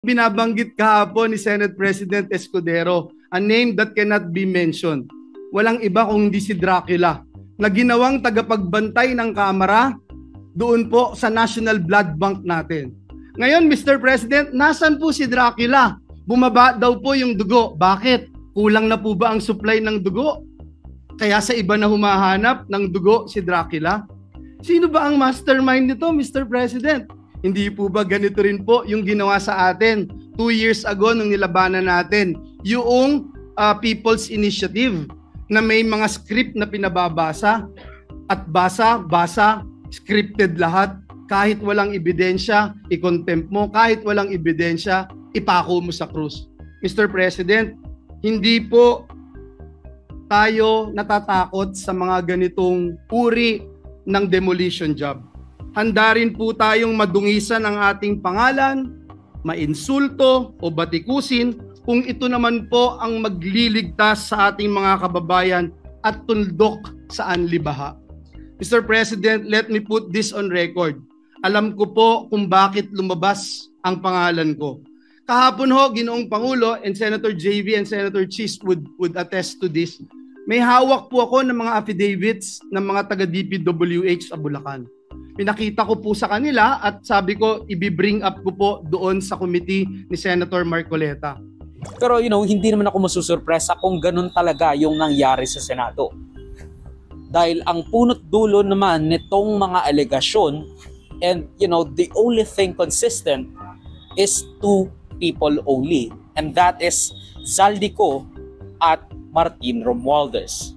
Binabanggit kahapon ni Senate President Escudero, a name that cannot be mentioned. Walang iba kung hindi si Dracula, na ginawang tagapagbantay ng Kamara doon po sa National Blood Bank natin. Ngayon, Mr. President, nasan po si Dracula? Bumaba daw po yung dugo. Bakit? Kulang na po ba ang supply ng dugo? Kaya sa iba na humahanap ng dugo si Dracula? Sino ba ang mastermind nito, Mr. President? Hindi po ba ganito rin po yung ginawa sa atin 2 years ago nung nilabanan natin yung People's Initiative na may mga script na pinababasa at basa, scripted lahat. Kahit walang ebidensya, i-contempt mo. Kahit walang ebidensya, ipako mo sa krus. Mr. President, hindi po tayo natatakot sa mga ganitong uri ng demolition job. Handa rin po tayong madungisan ang ating pangalan, mainsulto o batikusin kung ito naman po ang magliligtas sa ating mga kababayan at tuldok sa anlibaha. Mr. President, let me put this on record. Alam ko po kung bakit lumabas ang pangalan ko. Kahapon ho, Ginoong Pangulo, and Senator JV and Senator Chis would attest to this. May hawak po ako ng mga affidavits ng mga taga-DPWH sa Bulacan. Pinakita ko po sa kanila at sabi ko, i-bring up ko po doon sa committee ni Senator Marcoleta. Pero hindi naman ako masusurpresa kung ganun talaga yung nangyari sa Senado. Dahil ang punot dulo naman nitong mga alegasyon, and the only thing consistent is 2 people only. And that is Zaldico at Martin Romualdez.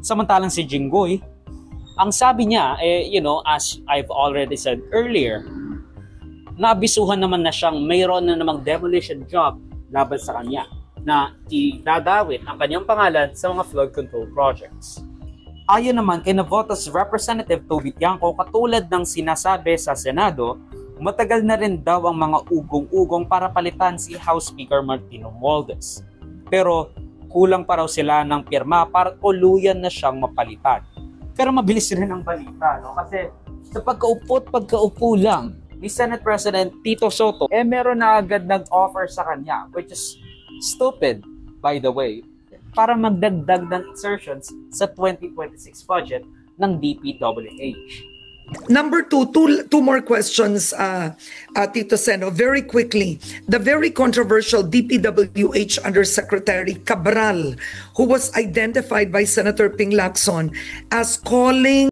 Samantalang si Jinggoy, ang sabi niya, as I've already said earlier, nabisuhan naman na siyang mayroon na namang demolition job laban sa kanya na idadawit ang kanyang pangalan sa mga flood control projects. Ayon naman kay Navotas Representative Toby Tiangco, katulad ng sinasabi sa Senado, matagal na rin daw ang mga ugong-ugong para palitan si House Speaker Martin Romualdez. Pero kulang pa raw sila ng pirma para tuluyan na siyang mapalitan. Pero mabilis rin ang balita, no? Kasi sa pagkaupo lang ni Senate President Tito Soto, meron na agad nag-offer sa kanya, which is stupid, by the way, para magdagdag ng exertions sa 2026 budget ng DPWH. Number two more questions, Tito Seno, very quickly. The very controversial DPWH Undersecretary Cabral, who was identified by Senator Ping Lacson as calling